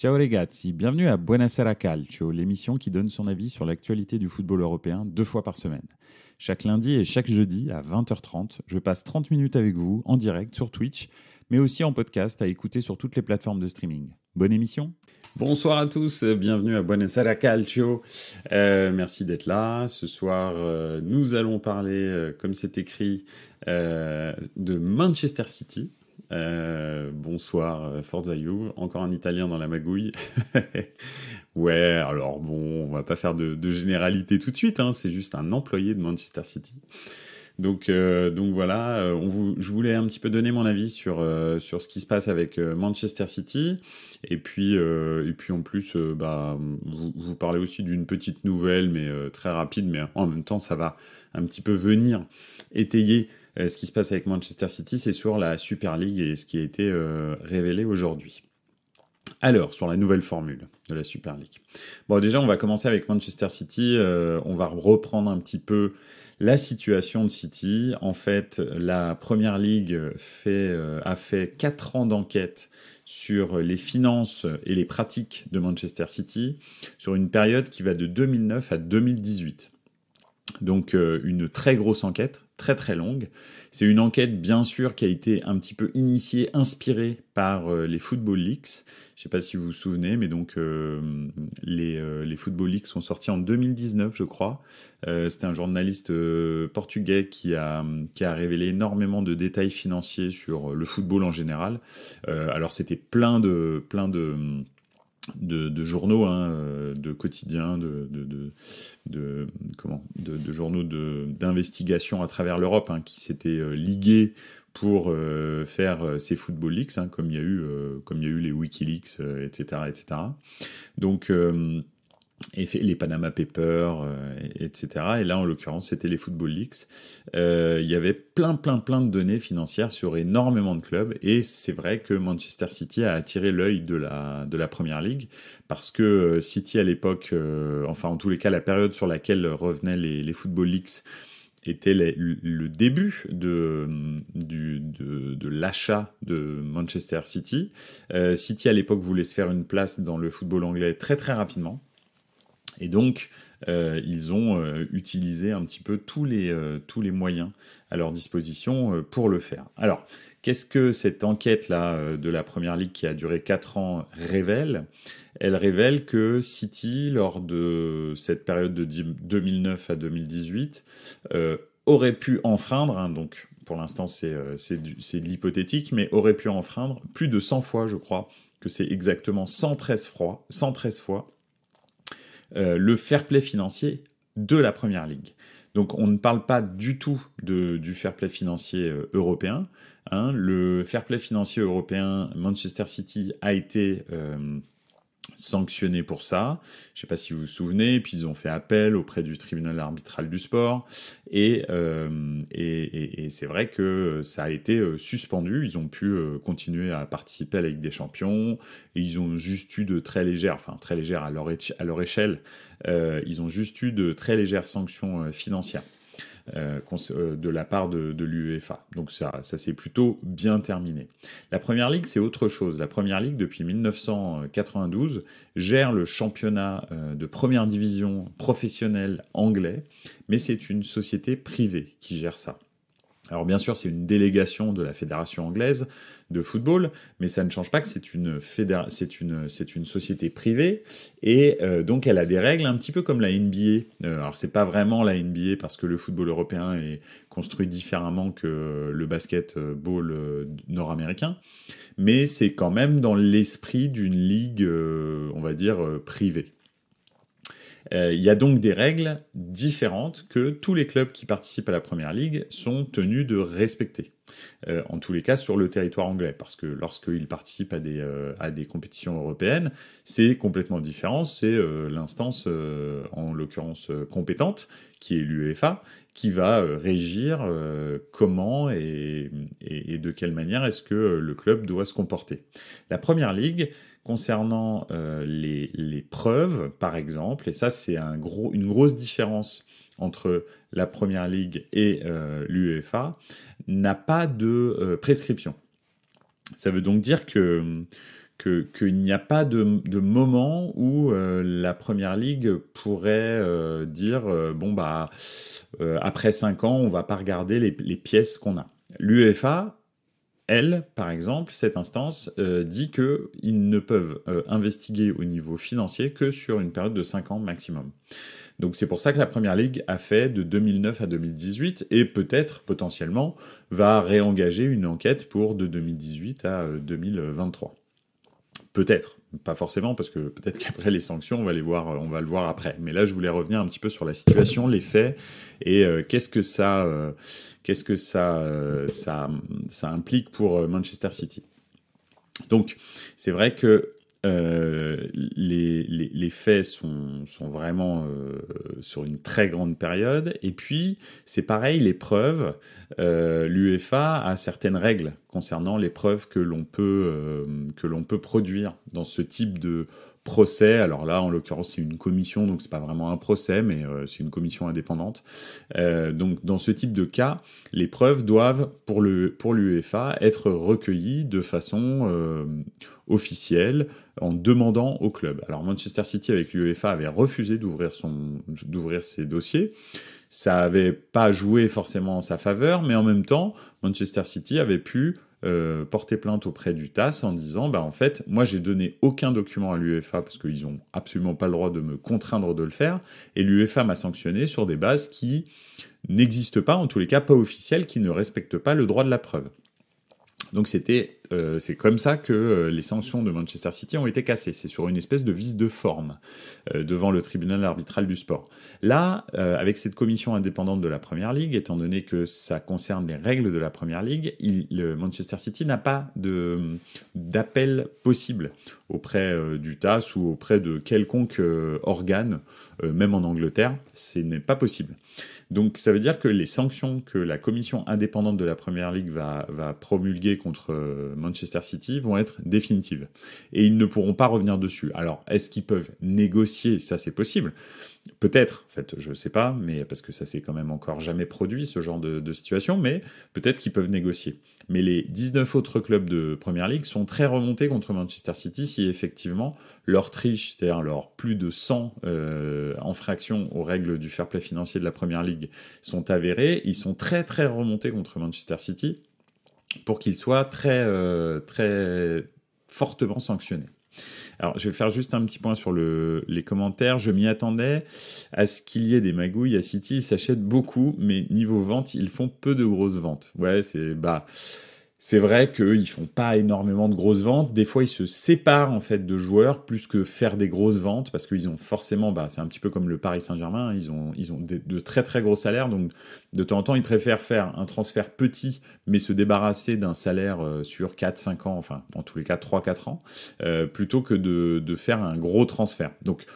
Ciao ragazzi, bienvenue à Buonasera Calcio, l'émission qui donne son avis sur l'actualité du football européen 2 fois par semaine. Chaque lundi et chaque jeudi à 20h30, je passe 30 minutes avec vous en direct sur Twitch, mais aussi en podcast à écouter sur toutes les plateformes de streaming. Bonne émission. Bonsoir à tous, bienvenue à Buonasera Calcio. Merci d'être là. Ce soir, nous allons parler, comme c'est écrit, de Manchester City. Bonsoir, Forza Juve, encore un Italien dans la magouille. Ouais, alors bon, on va pas faire de généralité tout de suite, hein, c'est juste un employé de Manchester City. Donc voilà, je voulais un petit peu donner mon avis sur ce qui se passe avec Manchester City, et puis en plus, vous parler aussi d'une petite nouvelle, mais très rapide, mais en même temps, ça va un petit peu venir étayer ce qui se passe avec Manchester City, c'est sur la Super League et ce qui a été révélé aujourd'hui. Alors, sur la nouvelle formule de la Super League. Bon, déjà, on va commencer avec Manchester City. On va reprendre un petit peu la situation de City. En fait, la Première Ligue a fait 4 ans d'enquête sur les finances et les pratiques de Manchester City sur une période qui va de 2009 à 2018. Donc une très grosse enquête, très très longue. C'est une enquête bien sûr qui a été un petit peu initiée, inspirée par les Football Leaks. Je ne sais pas si vous vous souvenez, mais donc les Football Leaks sont sortis en 2019, je crois. C'était un journaliste portugais qui a révélé énormément de détails financiers sur le football en général. Alors c'était plein de journaux, hein, de quotidiens, de journaux d'investigation à travers l'Europe, hein, qui s'étaient ligués pour faire ces Football Leaks, hein, comme il y a eu les WikiLeaks, etc., etc. Donc et les Panama Papers, etc. Et là, en l'occurrence, c'était les Football Leaks. Il y avait plein de données financières sur énormément de clubs. Et c'est vrai que Manchester City a attiré l'œil de la Première Ligue, parce que City, à l'époque, enfin, en tous les cas, la période sur laquelle revenaient les Football Leaks était le début de l'achat de Manchester City. City, à l'époque, voulait se faire une place dans le football anglais très rapidement. Et donc, ils ont utilisé un petit peu tous les moyens à leur disposition pour le faire. Alors, qu'est-ce que cette enquête-là de la Première Ligue qui a duré 4 ans révèle ? Elle révèle que City, lors de cette période de 2009 à 2018, aurait pu enfreindre, hein, donc pour l'instant c'est de l'hypothétique, mais aurait pu enfreindre plus de 100 fois, je crois, que c'est exactement 113 fois, le fair play financier de la Première Ligue. Donc on ne parle pas du tout du fair play financier européen. Hein. Le fair play financier européen, Manchester City a été sanctionné pour ça. Je ne sais pas si vous vous souvenez, puis ils ont fait appel auprès du tribunal arbitral du sport, et c'est vrai que ça a été suspendu. Ils ont pu continuer à participer à la Ligue des Champions, et ils ont juste eu de très légères à leur échelle, ils ont juste eu de très légères sanctions financières de la part de l'UEFA. Donc ça s'est plutôt bien terminé. La Première Ligue, c'est autre chose. La Première Ligue, depuis 1992, gère le championnat de première division professionnelle anglais, mais c'est une société privée qui gère ça. Alors bien sûr, c'est une délégation de la Fédération anglaise de football, mais ça ne change pas que c'est une société privée, et donc elle a des règles un petit peu comme la NBA. Alors c'est pas vraiment la NBA parce que le football européen est construit différemment que le basketball nord-américain, mais c'est quand même dans l'esprit d'une ligue, on va dire, privée. Il y a donc des règles différentes que tous les clubs qui participent à la Première Ligue sont tenus de respecter. En tous les cas sur le territoire anglais, parce que lorsqu'ils participent à des compétitions européennes, c'est complètement différent. C'est l'instance, en l'occurrence compétente, qui est l'UEFA, qui va régir comment et de quelle manière est-ce que le club doit se comporter. La Première Ligue, concernant les preuves, par exemple, et ça c'est une grosse différence entre la Première Ligue et l'UEFA, n'a pas de prescription. Ça veut donc dire que qu'il n'y a pas de moment où la Première Ligue pourrait dire bon bah après 5 ans on va pas regarder les pièces qu'on a. L'UEFA, elle, par exemple, cette instance dit qu'ils ne peuvent investiguer au niveau financier que sur une période de 5 ans maximum. Donc c'est pour ça que la Première Ligue a fait de 2009 à 2018 et peut-être, potentiellement, va réengager une enquête pour de 2018 à 2023. Peut-être, pas forcément, parce que peut-être qu'après les sanctions, on va le voir après. Mais là, je voulais revenir un petit peu sur la situation, les faits, et qu'est-ce que ça implique pour Manchester City. Donc, c'est vrai que les faits sont vraiment sur une très grande période. Et puis, c'est pareil, les preuves. L'UEFA a certaines règles concernant les preuves que l'on peut produire dans ce type de procès. Alors là, en l'occurrence, c'est une commission, donc c'est pas vraiment un procès, mais c'est une commission indépendante. Donc, dans ce type de cas, les preuves doivent, pour l'UEFA, être recueillies de façon officielle, en demandant au club. Alors Manchester City avec l'UEFA avait refusé d'ouvrir ses dossiers. Ça avait pas joué forcément en sa faveur, mais en même temps, Manchester City avait pu porter plainte auprès du TAS en disant bah en fait moi j'ai donné aucun document à l'UEFA parce qu'ils ont absolument pas le droit de me contraindre de le faire et l'UEFA m'a sanctionné sur des bases qui n'existent pas, en tous les cas pas officielles, qui ne respectent pas le droit de la preuve. Donc c'est comme ça que les sanctions de Manchester City ont été cassées. C'est sur une espèce de vice de forme devant le tribunal arbitral du sport. Là, avec cette commission indépendante de la Première Ligue, étant donné que ça concerne les règles de la Première Ligue, le Manchester City n'a pas d'appel possible auprès du TAS ou auprès de quelconque organe, même en Angleterre, ce n'est pas possible. Donc ça veut dire que les sanctions que la commission indépendante de la Première Ligue va promulguer contre Manchester City vont être définitives. Et ils ne pourront pas revenir dessus. Alors, est-ce qu'ils peuvent négocier ? Ça, c'est possible. Peut-être, en fait, je sais pas, mais parce que ça s'est quand même encore jamais produit, ce genre de situation, mais peut-être qu'ils peuvent négocier. Mais les 19 autres clubs de Première Ligue sont très remontés contre Manchester City si effectivement leur triche, c'est-à-dire leurs plus de 100 infractions aux règles du fair play financier de la Première Ligue sont avérées. Ils sont très très remontés contre Manchester City pour qu'ils soient très très fortement sanctionnés. Alors, je vais faire juste un petit point sur les commentaires. Je m'y attendais à ce qu'il y ait des magouilles à City. Ils s'achètent beaucoup, mais niveau vente, ils font peu de grosses ventes. Ouais, c'est vrai qu'ils font pas énormément de grosses ventes. Des fois, ils se séparent en fait de joueurs plus que faire des grosses ventes parce qu'ils ont forcément, c'est un petit peu comme le Paris Saint-Germain. Ils ont de très très gros salaires, donc de temps en temps, ils préfèrent faire un transfert petit mais se débarrasser d'un salaire sur 4-5 ans, enfin en tous les cas 3-4 ans, plutôt que de faire un gros transfert. Donc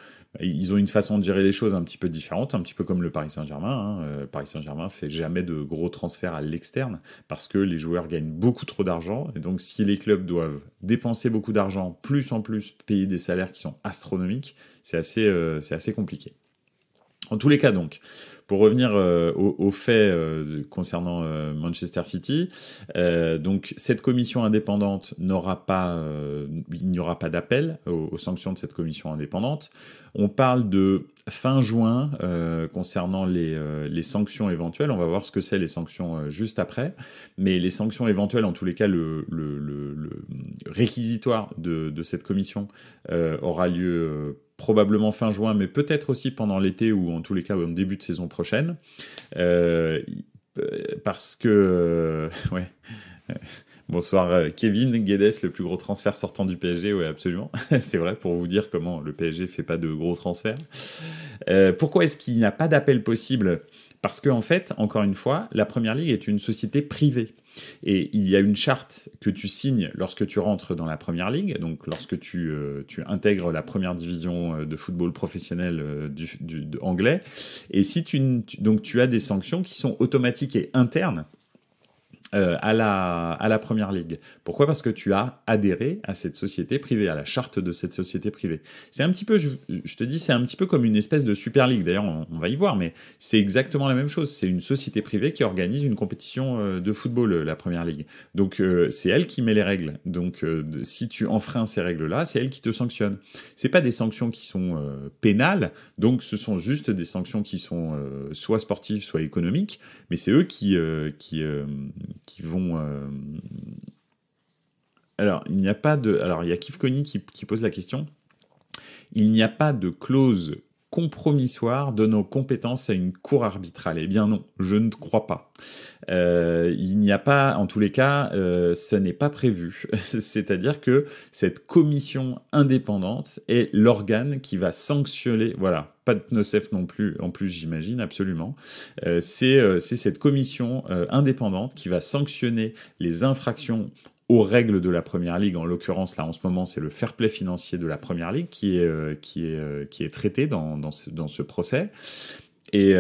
ils ont une façon de gérer les choses un petit peu différente, un petit peu comme le Paris Saint-Germain. Paris Saint-Germain fait jamais de gros transferts à l'externe parce que les joueurs gagnent beaucoup trop d'argent. Et donc, si les clubs doivent dépenser beaucoup d'argent, plus en plus payer des salaires qui sont astronomiques, c'est assez compliqué. En tous les cas, donc, pour revenir aux faits concernant Manchester City, donc cette commission indépendante il n'y aura pas d'appel aux sanctions de cette commission indépendante. On parle de fin juin concernant les sanctions éventuelles. On va voir ce que c'est les sanctions juste après. Mais les sanctions éventuelles, en tous les cas, le réquisitoire de cette commission aura lieu probablement fin juin, mais peut-être aussi pendant l'été ou en tous les cas en début de saison prochaine. Parce que... ouais... Bonsoir Kevin Guedes, le plus gros transfert sortant du PSG, oui absolument, c'est vrai, pour vous dire comment le PSG fait pas de gros transferts. Pourquoi est-ce qu'il n'y a pas d'appel possible ? Parce que en fait, encore une fois, la Première Ligue est une société privée. Et il y a une charte que tu signes lorsque tu rentres dans la Première Ligue, donc lorsque tu intègres la première division de football professionnel anglais. Et si donc tu as des sanctions qui sont automatiques et internes, à la première ligue. Pourquoi? Parce que tu as adhéré à cette société privée, à la charte de cette société privée. C'est un petit peu, je te dis, c'est un petit peu comme une espèce de super ligue. D'ailleurs, on va y voir, mais c'est exactement la même chose. C'est une société privée qui organise une compétition de football, la première ligue. Donc, c'est elle qui met les règles. Donc, si tu enfreins ces règles-là, c'est elle qui te sanctionne. C'est pas des sanctions qui sont pénales, donc ce sont juste des sanctions qui sont soit sportives, soit économiques, mais c'est eux qui vont. Alors, il n'y a pas de. Alors, il y a Kif Kony qui pose la question. Il n'y a pas de clause compromissoire de nos compétences à une cour arbitrale. Eh bien non, je ne crois pas. Il n'y a pas, en tous les cas, ce n'est pas prévu. C'est-à-dire que cette commission indépendante est l'organe qui va sanctionner, voilà, pas de PNOCEF non plus, en plus j'imagine, absolument. C'est cette commission indépendante qui va sanctionner les infractions aux règles de la Première Ligue. En l'occurrence, là, en ce moment, c'est le fair play financier de la Première Ligue qui est traité dans ce procès. Et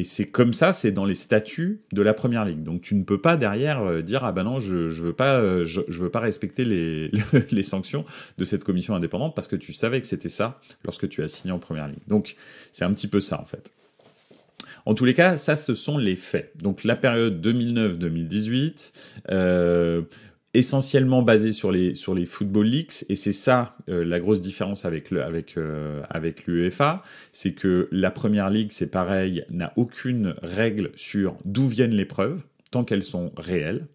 c'est comme ça, c'est dans les statuts de la Première Ligue. Donc tu ne peux pas derrière dire ah ben non, je veux pas respecter les sanctions de cette commission indépendante parce que tu savais que c'était ça lorsque tu as signé en Première Ligue. Donc c'est un petit peu ça en fait. En tous les cas, ça, ce sont les faits. Donc la période 2009-2018, essentiellement basée sur les Football Leaks, et c'est ça la grosse différence avec l'UEFA, c'est que la Première Ligue, c'est pareil, n'a aucune règle sur d'où viennent les preuves, tant qu'elles sont réelles.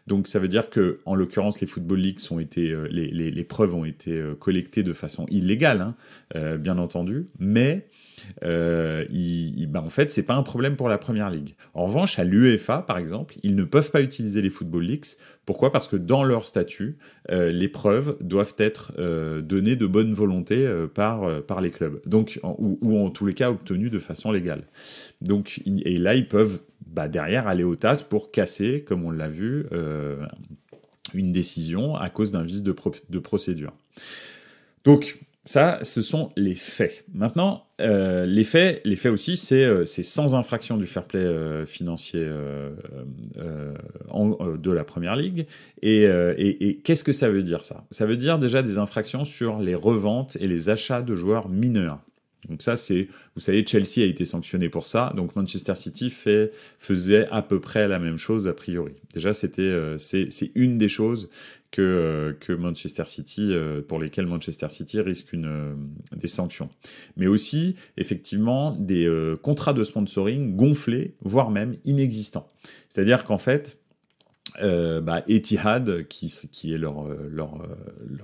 Donc ça veut dire que, en l'occurrence, les Football Leaks les preuves ont été collectées de façon illégale, hein, bien entendu, mais en fait, c'est pas un problème pour la Première Ligue. En revanche, à l'UEFA, par exemple, ils ne peuvent pas utiliser les Football Leaks. Pourquoi? Parce que dans leur statut, les preuves doivent être données de bonne volonté par les clubs, donc ou en tous les cas obtenues de façon légale. Donc, et là, ils peuvent derrière aller au TAS pour casser, comme on l'a vu, une décision à cause d'un vice de procédure. Donc ça, ce sont les faits. Maintenant, les faits aussi, c'est sans infraction du fair play financier de la Première Ligue. Et qu'est-ce que ça veut dire, ça? Ça veut dire déjà des infractions sur les reventes et les achats de joueurs mineurs. Donc ça, vous savez, Chelsea a été sanctionné pour ça, donc Manchester City faisait à peu près la même chose a priori. Déjà, c'est une des choses que Manchester City, pour lesquelles Manchester City risque des sanctions. Mais aussi, effectivement, des contrats de sponsoring gonflés, voire même inexistants. C'est-à-dire qu'en fait, Etihad, qui est leur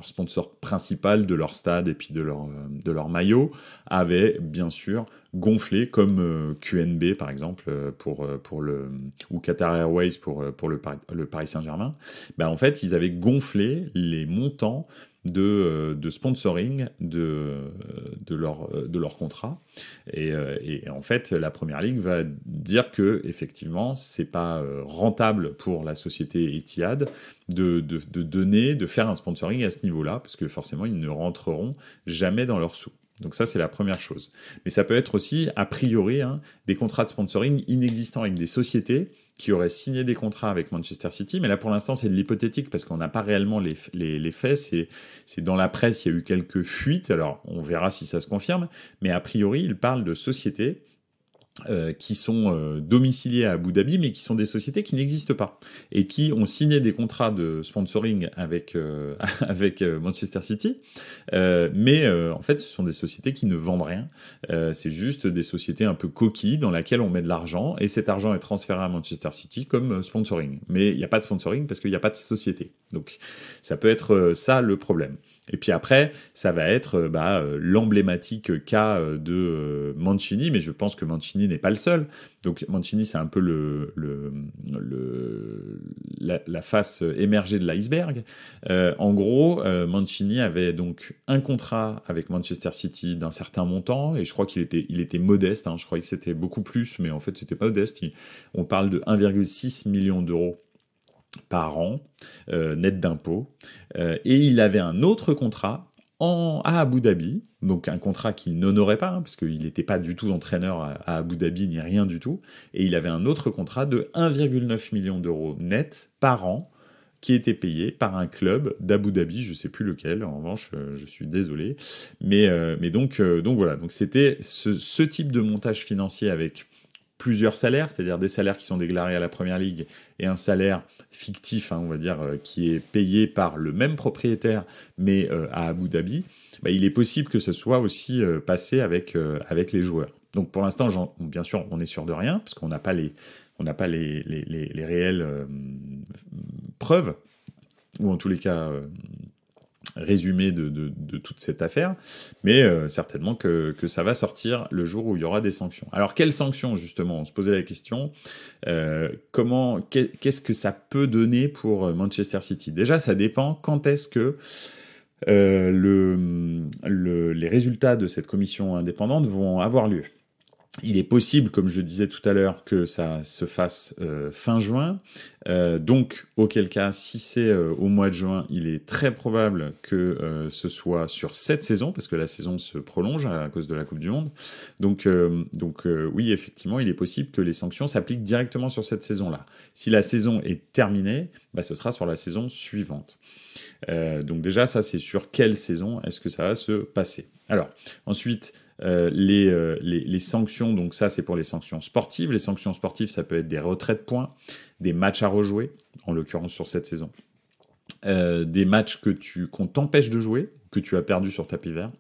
sponsor principal de leur stade et puis de leur maillot, avait bien sûr gonflé, comme QNB par exemple ou Qatar Airways pour le Paris Saint-Germain. En fait, ils avaient gonflé les montants de sponsoring de leur contrat, et en fait la Première Ligue va dire que effectivement c'est pas rentable pour la société Etihad de faire un sponsoring à ce niveau-là, parce que forcément ils ne rentreront jamais dans leurs sous. Donc ça, c'est la première chose. Mais ça peut être aussi, a priori, des contrats de sponsoring inexistants avec des sociétés qui auraient signé des contrats avec Manchester City. Mais là, pour l'instant, c'est de l'hypothétique parce qu'on n'a pas réellement les faits. C'est dans la presse, il y a eu quelques fuites. Alors, on verra si ça se confirme. Mais a priori, il parle de sociétés qui sont domiciliés à Abu Dhabi, mais qui sont des sociétés qui n'existent pas et qui ont signé des contrats de sponsoring avec Manchester City, mais en fait ce sont des sociétés qui ne vendent rien, c'est juste des sociétés un peu coquilles dans lesquelles on met de l'argent et cet argent est transféré à Manchester City comme sponsoring, mais il n'y a pas de sponsoring parce qu'il n'y a pas de société, donc ça peut être ça le problème. Et puis après, ça va être l'emblématique cas de Mancini, mais je pense que Mancini n'est pas le seul. Donc Mancini, c'est un peu la face émergée de l'iceberg. En gros, Mancini avait donc un contrat avec Manchester City d'un certain montant, et je crois qu'il était modeste. Je croyais que c'était beaucoup plus, mais en fait, c'était pas modeste. On parle de 1,6 million d'euros par an, net d'impôts, et il avait un autre contrat à Abu Dhabi, donc un contrat qu'il n'honorait pas, parce qu'il n'était pas du tout entraîneur à Abu Dhabi, ni rien du tout, et il avait un autre contrat de 1,9 million d'euros net par an, qui était payé par un club d'Abu Dhabi, je sais plus lequel, en revanche, je suis désolé, mais donc voilà, donc c'était ce type de montage financier avec plusieurs salaires, c'est-à-dire des salaires qui sont déclarés à la Première Ligue et un salaire fictif, on va dire, qui est payé par le même propriétaire, mais à Abu Dhabi, il est possible que ce soit aussi passé avec les joueurs. Donc pour l'instant, bien sûr, on est sûr de rien, parce qu'on n'a pas les réelles preuves, ou en tous les cas résumé de toute cette affaire, mais certainement que ça va sortir le jour où il y aura des sanctions. Alors quelles sanctions, justement? On se posait la question, qu'est-ce que ça peut donner pour Manchester City? Déjà, ça dépend quand est-ce que les résultats de cette commission indépendante vont avoir lieu. Il est possible, comme je le disais tout à l'heure, que ça se fasse fin juin. Donc, auquel cas, si c'est au mois de juin, il est très probable que ce soit sur cette saison, parce que la saison se prolonge à cause de la Coupe du Monde. Donc oui, effectivement, il est possible que les sanctions s'appliquent directement sur cette saison-là. Si la saison est terminée, ce sera sur la saison suivante. Donc déjà, ça, c'est sur quelle saison est-ce que ça va se passer. Alors, ensuite, les sanctions, donc ça c'est pour les sanctions sportives. Les sanctions sportives, ça peut être des retraits de points, des matchs à rejouer, en l'occurrence sur cette saison, des matchs qu'on t'empêche de jouer, que tu as perdu sur tapis vert.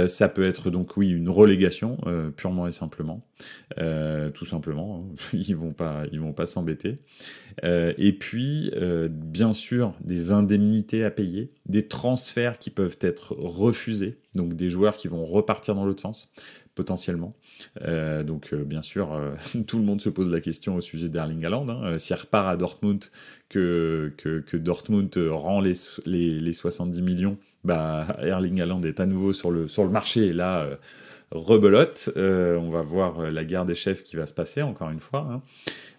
Ça peut être donc oui une relégation purement et simplement, tout simplement. Ils vont pas s'embêter. Et puis bien sûr des indemnités à payer, des transferts qui peuvent être refusés, donc des joueurs qui vont repartir dans l'autre sens potentiellement. Donc bien sûr, tout le monde se pose la question au sujet d'Erling Haaland. S'il repart à Dortmund, que Dortmund rend les 70 millions, Erling Haaland est à nouveau sur le marché, et là, rebelote. On va voir la guerre des chefs qui va se passer, encore une fois.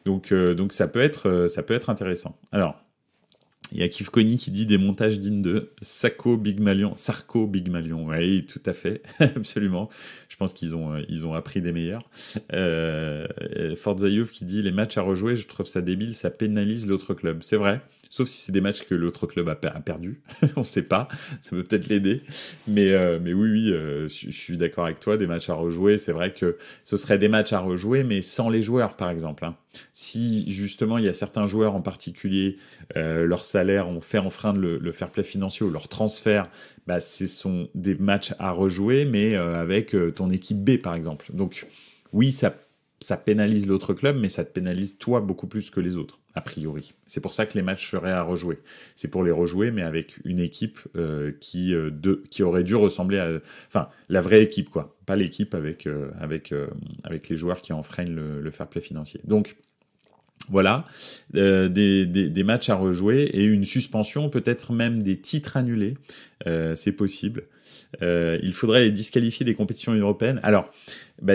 Donc ça peut être intéressant. Alors, il y a Kif Kony qui dit des montages dignes de Sarko Big Malion. Oui, tout à fait, absolument. Je pense qu'ils ont appris des meilleurs. Forza Youth qui dit les matchs à rejouer, je trouve ça débile, ça pénalise l'autre club. C'est vrai. Sauf si c'est des matchs que l'autre club a perdu, on sait pas, ça peut peut-être l'aider, mais oui, je suis d'accord avec toi, des matchs à rejouer, c'est vrai que ce serait des matchs à rejouer, mais sans les joueurs, par exemple. Si justement il y a certains joueurs en particulier, leur salaire ont fait enfreindre le fair play financier ou leur transfert, ce sont des matchs à rejouer, mais avec ton équipe B, par exemple. Donc oui, ça pénalise l'autre club, mais ça te pénalise toi beaucoup plus que les autres, a priori. C'est pour ça que les matchs seraient à rejouer. C'est pour les rejouer, mais avec une équipe qui aurait dû ressembler à... Enfin, la vraie équipe, quoi. Pas l'équipe avec les joueurs qui enfreignent le fair play financier. Donc, voilà, des matchs à rejouer et une suspension, peut-être même des titres annulés. C'est possible. Il faudrait les disqualifier des compétitions européennes. Alors,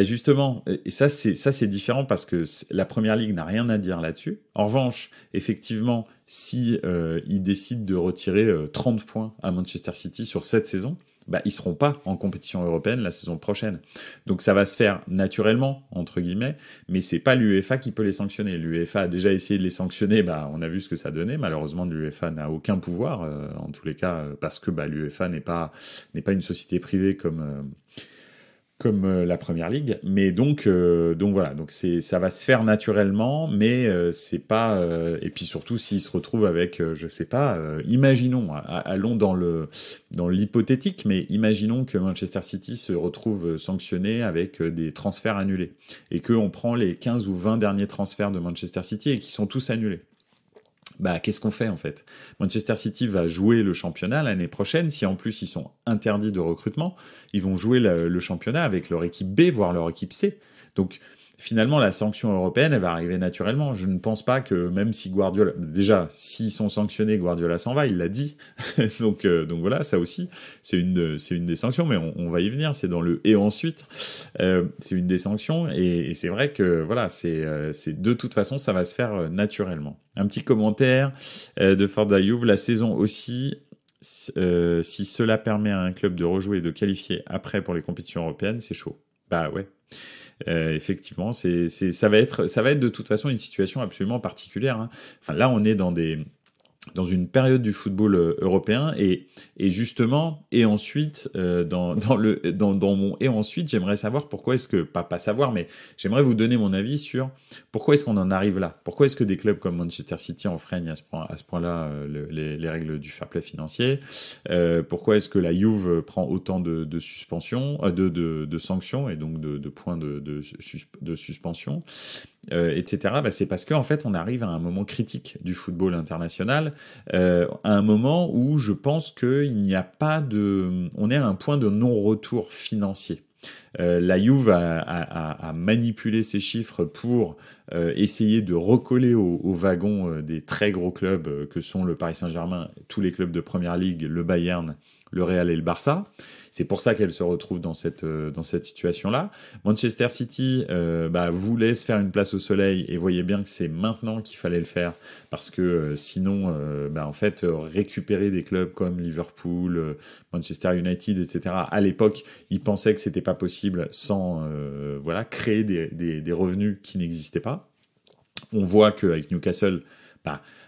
justement, et ça c'est différent parce que la Première Ligue n'a rien à dire là-dessus. En revanche, effectivement, si ils décident de retirer 30 points à Manchester City sur cette saison, ils seront pas en compétition européenne la saison prochaine. Donc ça va se faire naturellement, entre guillemets, mais c'est pas l'UEFA qui peut les sanctionner. L'UEFA a déjà essayé de les sanctionner, on a vu ce que ça donnait. Malheureusement, l'UEFA n'a aucun pouvoir, en tous les cas, parce que l'UEFA n'est pas une société privée comme la Première Ligue, mais donc voilà, donc ça va se faire naturellement, mais c'est pas et puis surtout s'ils se retrouvent avec je sais pas, imaginons, allons dans l'hypothétique, mais imaginons que Manchester City se retrouve sanctionné avec des transferts annulés et que on prend les 15 ou 20 derniers transferts de Manchester City et qui sont tous annulés. Qu'est-ce qu'on fait en fait? Manchester City va jouer le championnat l'année prochaine. Si en plus ils sont interdits de recrutement, ils vont jouer le championnat avec leur équipe B, voire leur équipe C. Donc finalement, la sanction européenne, elle va arriver naturellement. Je ne pense pas que même si Guardiola... Déjà, s'ils sont sanctionnés, Guardiola s'en va, il l'a dit. donc voilà, ça aussi, c'est une des sanctions, mais on va y venir, c'est dans le « et ensuite ». C'est une des sanctions, et c'est vrai que voilà, c'est de toute façon, ça va se faire naturellement. Un petit commentaire de Ford Ayoub, la saison aussi... si cela permet à un club de rejouer et de qualifier après pour les compétitions européennes, c'est chaud. Bah ouais. Effectivement, ça va être de toute façon une situation absolument particulière, hein. Enfin, là, on est dans une période du football européen et justement et ensuite dans mon et ensuite j'aimerais savoir pourquoi est-ce que pas savoir mais j'aimerais vous donner mon avis sur pourquoi est-ce qu'on en arrive là, pourquoi est-ce que des clubs comme Manchester City enfreignent à ce point-là les règles du fair play financier, pourquoi est-ce que la Juve prend autant de suspensions de sanctions et donc de points de suspension, etc. Bah, c'est parce qu'en fait, on arrive à un moment critique du football international, à un moment où je pense qu'il n'y a pas de... On est à un point de non-retour financier. La Juve a manipulé ces chiffres pour essayer de recoller au wagon des très gros clubs que sont le Paris Saint-Germain, tous les clubs de Première Ligue, le Bayern, le Real et le Barça. C'est pour ça qu'elle se retrouve dans cette situation-là. Manchester City vous laisse faire une place au soleil et voyez bien que c'est maintenant qu'il fallait le faire parce que sinon, en fait, récupérer des clubs comme Liverpool, Manchester United, etc. À l'époque, ils pensaient que c'était pas possible sans créer des revenus qui n'existaient pas. On voit qu'avec Newcastle,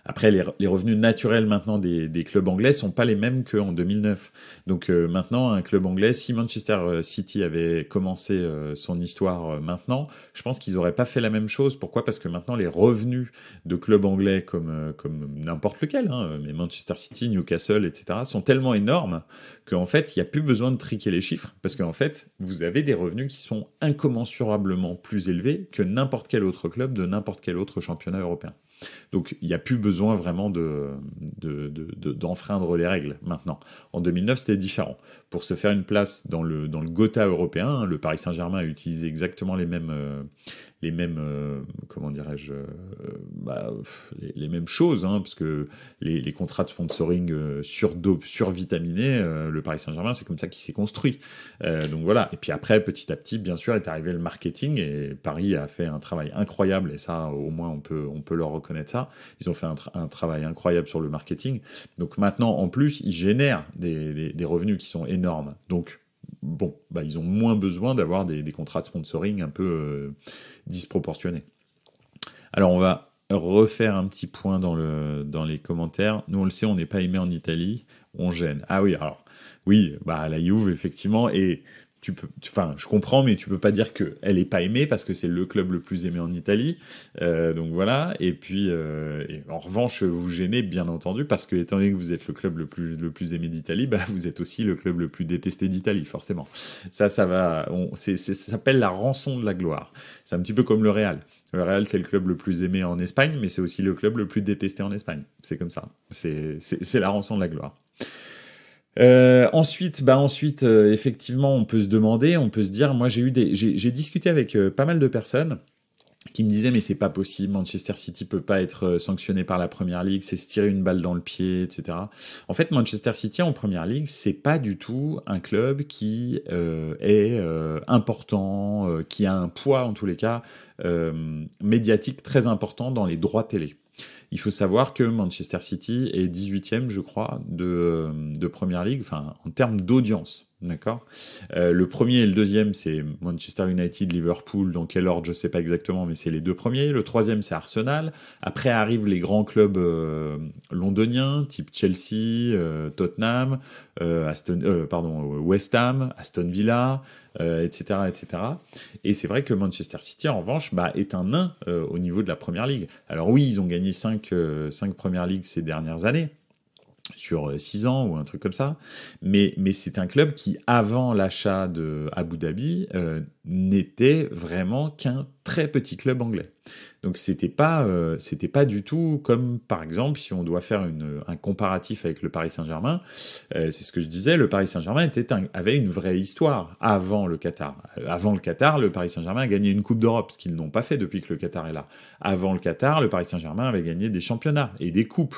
après, les revenus naturels maintenant des clubs anglais sont pas les mêmes qu'en 2009. Donc maintenant, un club anglais, si Manchester City avait commencé son histoire maintenant, je pense qu'ils auraient pas fait la même chose. Pourquoi ? Parce que maintenant, les revenus de clubs anglais comme n'importe lequel, hein, mais Manchester City, Newcastle, etc., sont tellement énormes qu'en fait, il n'y a plus besoin de triquer les chiffres, parce qu'en fait, vous avez des revenus qui sont incommensurablement plus élevés que n'importe quel autre club de n'importe quel autre championnat européen. Donc il n'y a plus besoin vraiment d'enfreindre les règles maintenant. En 2009, c'était différent. Pour se faire une place dans le Gotha européen, le Paris Saint-Germain a utilisé exactement les mêmes comment dirais-je, les mêmes choses, hein, parce que les contrats de sponsoring survitaminés, le Paris Saint-Germain, c'est comme ça qu'il s'est construit. Donc voilà. Et puis après, petit à petit, bien sûr, est arrivé le marketing et Paris a fait un travail incroyable et ça, au moins, on peut leur reconnaître ça. Ils ont fait un travail incroyable sur le marketing. Donc maintenant, en plus, ils génèrent des revenus qui sont énormes. Donc bon, ils ont moins besoin d'avoir des contrats de sponsoring un peu disproportionnés. Alors on va refaire un petit point dans les commentaires. Nous on le sait, on n'est pas aimé en Italie, on gêne. Ah oui, alors oui, la Juve effectivement, et je comprends, mais tu peux pas dire qu'elle est pas aimée parce que c'est le club le plus aimé en Italie. Donc voilà. Et puis, en revanche, vous gênez bien entendu parce que étant donné que vous êtes le club le plus aimé d'Italie, vous êtes aussi le club le plus détesté d'Italie, forcément. Ça va. Ça s'appelle la rançon de la gloire. C'est un petit peu comme le Real. Le Real, c'est le club le plus aimé en Espagne, mais c'est aussi le club le plus détesté en Espagne. C'est comme ça. C'est la rançon de la gloire. Ensuite, effectivement, on peut se dire, moi j'ai discuté avec pas mal de personnes qui me disaient mais c'est pas possible, Manchester City peut pas être sanctionné par la Première Ligue, c'est se tirer une balle dans le pied, etc. En fait, Manchester City en Première Ligue, c'est pas du tout un club qui est important, qui a un poids en tous les cas médiatique très important dans les droits télé. Il faut savoir que Manchester City est 18e, je crois, de Première Ligue, enfin, en termes d'audience, d'accord ? Le premier et le deuxième, c'est Manchester United, Liverpool, dans quel ordre, je sais pas exactement, mais c'est les deux premiers. Le troisième, c'est Arsenal. Après arrivent les grands clubs londoniens, type Chelsea, Tottenham, West Ham, Aston Villa, etc., etc. Et c'est vrai que Manchester City, en revanche, est un nain au niveau de la Première Ligue. Alors oui, ils ont gagné 5 Premières Ligues ces dernières années, sur 6 ans ou un truc comme ça, mais c'est un club qui, avant l'achat de Abu Dhabi, n'était vraiment qu'un très petit club anglais. Donc c'était pas du tout comme, par exemple, si on doit faire un comparatif avec le Paris Saint-Germain, c'est ce que je disais, le Paris Saint-Germain avait une vraie histoire avant le Qatar. Avant le Qatar, le Paris Saint-Germain a gagné une Coupe d'Europe, ce qu'ils n'ont pas fait depuis que le Qatar est là. Avant le Qatar, le Paris Saint-Germain avait gagné des championnats et des coupes.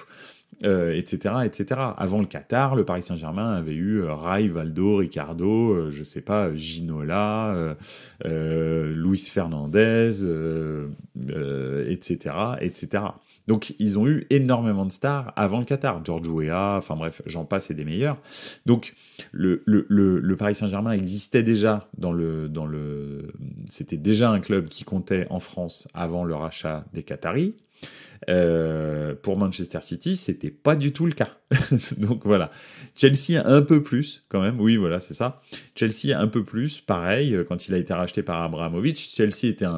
Etc., etc. Avant le Qatar, le Paris Saint-Germain avait eu Rai, Valdo, Ricardo, je sais pas, Ginola, Luis Fernandez, etc., etc. Donc, ils ont eu énormément de stars avant le Qatar. George Weah, enfin bref, j'en passe et des meilleurs. Donc, le Paris Saint-Germain existait déjà c'était déjà un club qui comptait en France avant le rachat des Qataris. Pour Manchester City, c'était pas du tout le cas. Donc voilà. Chelsea un peu plus, quand même. Oui, voilà, c'est ça. Chelsea un peu plus, pareil, quand il a été racheté par Abramovich. Chelsea était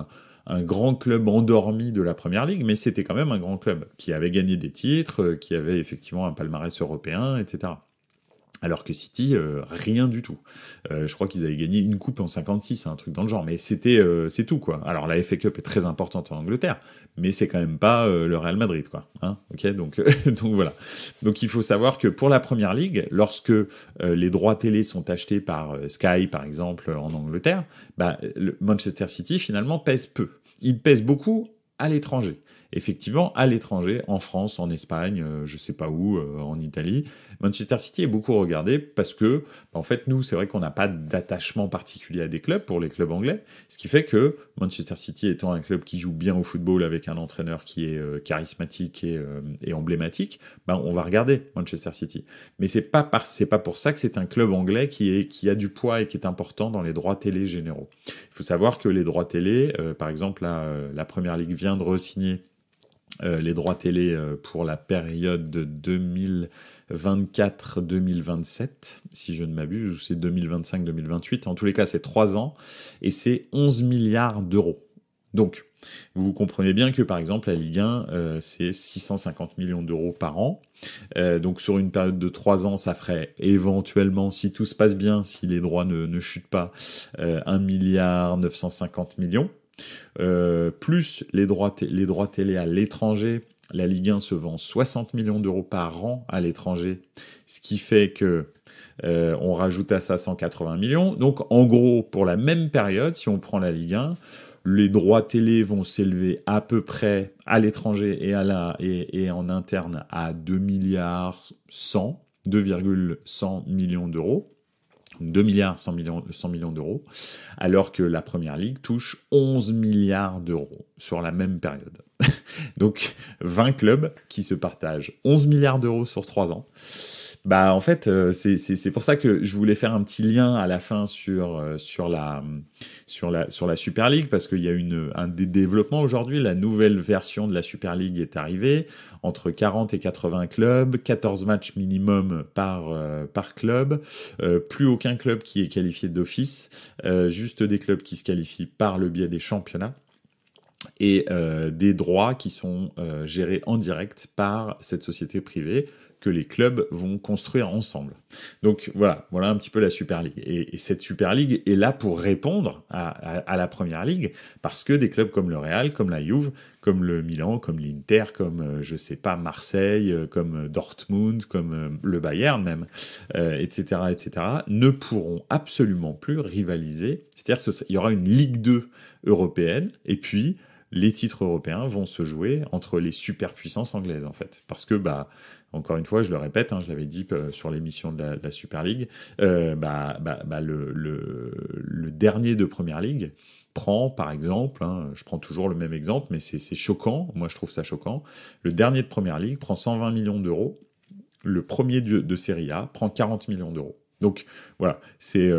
un grand club endormi de la Première Ligue, mais c'était quand même un grand club qui avait gagné des titres, qui avait effectivement un palmarès européen, etc. Alors que City, rien du tout. Je crois qu'ils avaient gagné une coupe en 56, un truc dans le genre. Mais c'est tout, quoi. Alors la FA Cup est très importante en Angleterre, mais c'est quand même pas le Real Madrid, quoi. Hein, ok, donc donc voilà. Donc il faut savoir que pour la Première Ligue, lorsque les droits télé sont achetés par Sky, par exemple, en Angleterre, bah, le Manchester City finalement pèse peu. Il pèse beaucoup à l'étranger. Effectivement, à l'étranger, en France, en Espagne, je sais pas où, en Italie, Manchester City est beaucoup regardé parce que, en fait, nous, c'est vrai qu'on n'a pas d'attachement particulier à des clubs pour les clubs anglais, ce qui fait que Manchester City étant un club qui joue bien au football avec un entraîneur qui est charismatique et emblématique, ben, on va regarder Manchester City. Mais c'est pas pour ça que c'est un club anglais qui a du poids et qui est important dans les droits télé généraux. Il faut savoir que les droits télé, par exemple, la Première Ligue vient de re-signer les droits télé pour la période de 2024-2027, si je ne m'abuse, ou c'est 2025-2028. En tous les cas, c'est 3 ans, et c'est 11 milliards d'euros. Donc, vous comprenez bien que, par exemple, la Ligue 1, c'est 650 millions d'euros par an. Donc, sur une période de 3 ans, ça ferait éventuellement, si tout se passe bien, si les droits ne chutent pas, 1 milliard 950 millions. Plus les droits télé à l'étranger, la Ligue 1 se vend 60 millions d'euros par an à l'étranger, ce qui fait que on rajoute à ça 180 millions. Donc en gros, pour la même période, si on prend la Ligue 1, les droits télé vont s'élever à peu près à l'étranger et en interne à 2,1 millions d'euros. 2 milliards 100 millions d'euros, alors que la Première Ligue touche 11 milliards d'euros sur la même période. Donc 20 clubs qui se partagent 11 milliards d'euros sur 3 ans. Bah en fait, c'est pour ça que je voulais faire un petit lien à la fin sur la Super League, parce qu'il y a un des développements aujourd'hui. La nouvelle version de la Super League est arrivée, entre 40 et 80 clubs, 14 matchs minimum par club, plus aucun club qui est qualifié d'office, juste des clubs qui se qualifient par le biais des championnats, et des droits qui sont gérés en direct par cette société privée que les clubs vont construire ensemble. Donc voilà un petit peu la Super League. Et cette Super League est là pour répondre à la Première Ligue, parce que des clubs comme le Real, comme la Juve, comme le Milan, comme l'Inter, comme, je sais pas, Marseille, comme Dortmund, comme le Bayern même, etc., ne pourront absolument plus rivaliser. C'est-à-dire qu'il y aura une Ligue 2 européenne, et puis les titres européens vont se jouer entre les superpuissances anglaises, en fait. Parce que, encore une fois, je le répète, je l'avais dit sur l'émission de la Super League, le dernier de Première Ligue prend, par exemple, je prends toujours le même exemple, mais c'est choquant, moi je trouve ça choquant, le dernier de Première Ligue prend 120 millions d'euros, le premier de Serie A prend 40 millions d'euros. Donc voilà, c'est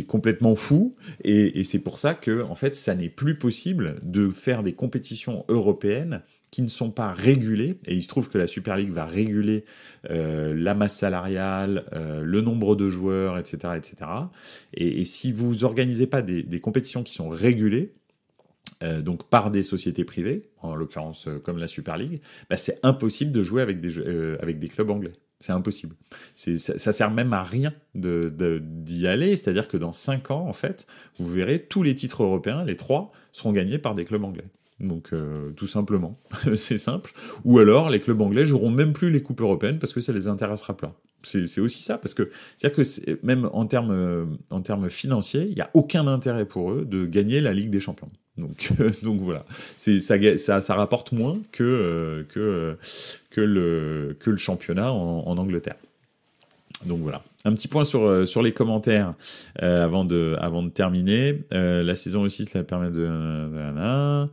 complètement fou, et c'est pour ça que en fait ça n'est plus possible de faire des compétitions européennes qui ne sont pas régulées, et il se trouve que la Super League va réguler la masse salariale, le nombre de joueurs, etc., et si vous organisez pas des compétitions qui sont régulées, donc par des sociétés privées, en l'occurrence comme la Super League, c'est impossible de jouer avec des clubs anglais. C'est impossible. Ça sert même à rien d'y aller, c'est-à-dire que dans 5 ans, en fait, vous verrez, tous les titres européens, les 3, seront gagnés par des clubs anglais. Donc, tout simplement. C'est simple. Ou alors, les clubs anglais joueront même plus les coupes européennes parce que ça les intéressera pas. C'est aussi ça, parce que c'est-à-dire que même en termes financiers, il n'y a aucun intérêt pour eux de gagner la Ligue des Champions. Donc voilà, ça rapporte moins que le championnat en Angleterre. Donc voilà. Un petit point sur les commentaires avant de terminer. La saison aussi, cela permet de...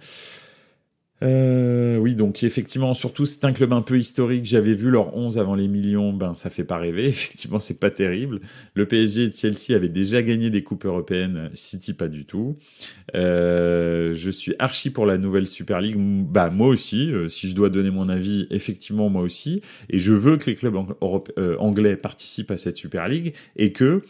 Oui, donc effectivement, surtout c'est un club un peu historique. J'avais vu leur 11 avant les millions, ben ça fait pas rêver. Effectivement, c'est pas terrible. Le PSG et Chelsea avaient déjà gagné des coupes européennes, City pas du tout. Je suis archi pour la nouvelle Super League. Bah moi aussi, si je dois donner mon avis, effectivement moi aussi. Et je veux que les clubs anglais participent à cette Super League et que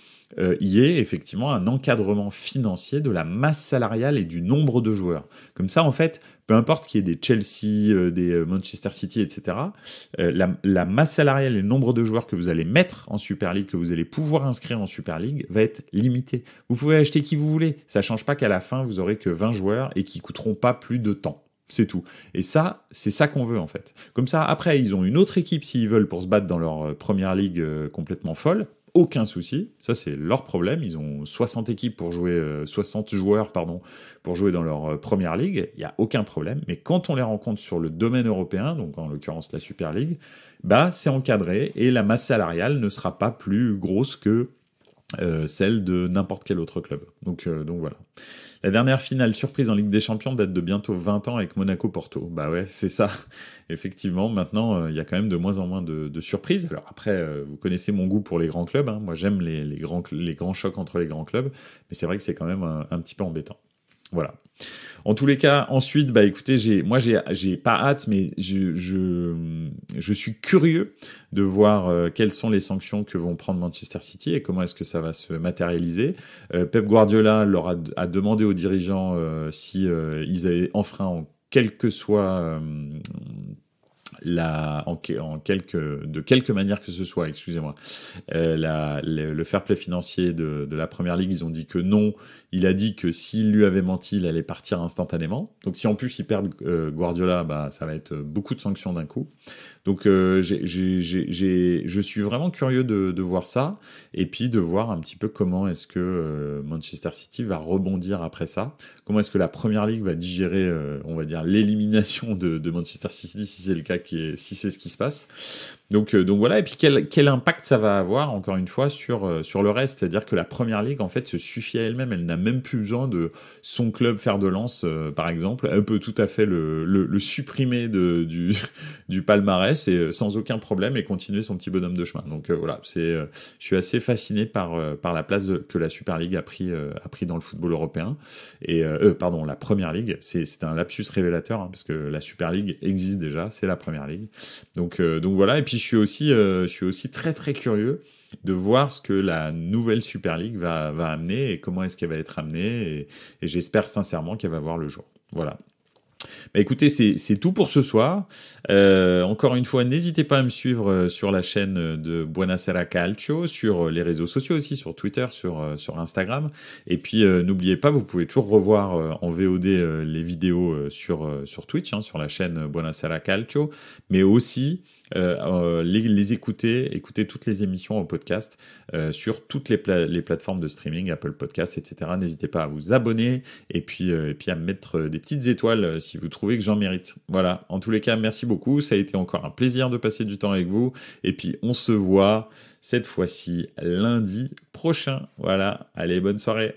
y ait effectivement un encadrement financier de la masse salariale et du nombre de joueurs. Comme ça, en fait, peu importe qu'il y ait des Chelsea, des Manchester City, etc., la masse salariale et le nombre de joueurs que vous allez mettre en Super League, que vous allez pouvoir inscrire en Super League, va être limité. Vous pouvez acheter qui vous voulez. Ça change pas qu'à la fin, vous aurez que 20 joueurs et qui coûteront pas plus de temps. C'est tout. Et ça, c'est ça qu'on veut en fait. Comme ça, après, ils ont une autre équipe s'ils veulent pour se battre dans leur première ligue complètement folle. Aucun souci, ça c'est leur problème. Ils ont 60 équipes pour jouer, 60 joueurs pardon, pour jouer dans leur première ligue. Il y a aucun problème. Mais quand on les rencontre sur le domaine européen, donc en l'occurrence la Super League, bah c'est encadré et la masse salariale ne sera pas plus grosse que celle de n'importe quel autre club. Donc voilà. La dernière finale surprise en Ligue des Champions date de bientôt 20 ans avec Monaco-Porto. Bah ouais, c'est ça. Effectivement, maintenant, il y a quand même de moins en moins de surprises. Alors après, vous connaissez mon goût pour les grands clubs. Hein. Moi, j'aime les grands chocs entre les grands clubs. Mais c'est vrai que c'est quand même un petit peu embêtant. Voilà. En tous les cas, ensuite, bah écoutez, j'ai pas hâte, mais je suis curieux de voir quelles sont les sanctions que vont prendre Manchester City et comment est-ce que ça va se matérialiser. Pep Guardiola a demandé aux dirigeants si ils avaient enfreint en quel que soit de quelque manière que ce soit, excusez-moi, le fair play financier de la première ligue, ils ont dit que non. Il a dit que s'il lui avait menti, il allait partir instantanément. Donc si en plus ils perdent Guardiola, bah ça va être beaucoup de sanctions d'un coup. Donc je suis vraiment curieux de voir ça et puis de voir un petit peu comment est-ce que Manchester City va rebondir après ça. Comment est-ce que la Première Ligue va digérer, on va dire, l'élimination de Manchester City si c'est le cas, si c'est ce qui se passe. Donc voilà, et puis quel impact ça va avoir, encore une fois, sur le reste. C'est-à-dire que la Première Ligue, en fait, se suffit à elle-même. Elle n'a même plus besoin de son club fer de lance, par exemple. Elle peut tout à fait le supprimer du palmarès et sans aucun problème et continuer son petit bonhomme de chemin. Donc voilà, je suis assez fasciné par la place que la Super League a pris dans le football européen. Et pardon, la Première Ligue, c'est un lapsus révélateur, hein, parce que la Super League existe déjà, c'est la Première Ligue. Donc voilà, et puis je suis aussi très très curieux de voir ce que la nouvelle Super League va amener et comment est-ce qu'elle va être amenée, et j'espère sincèrement qu'elle va voir le jour. Voilà. Bah écoutez, c'est tout pour ce soir. Encore une fois, n'hésitez pas à me suivre sur la chaîne de Buonasera Calcio, sur les réseaux sociaux aussi, sur Twitter, sur Instagram. Et puis n'oubliez pas, vous pouvez toujours revoir en VOD les vidéos sur Twitch, hein, sur la chaîne Buonasera Calcio, mais aussi les écouter toutes les émissions au podcast sur toutes les plateformes de streaming, Apple Podcasts, etc. N'hésitez pas à vous abonner et puis à me mettre des petites étoiles si vous trouvez que j'en mérite. Voilà, en tous les cas, merci beaucoup. Ça a été encore un plaisir de passer du temps avec vous. Et puis, on se voit cette fois-ci lundi prochain. Voilà, allez, bonne soirée.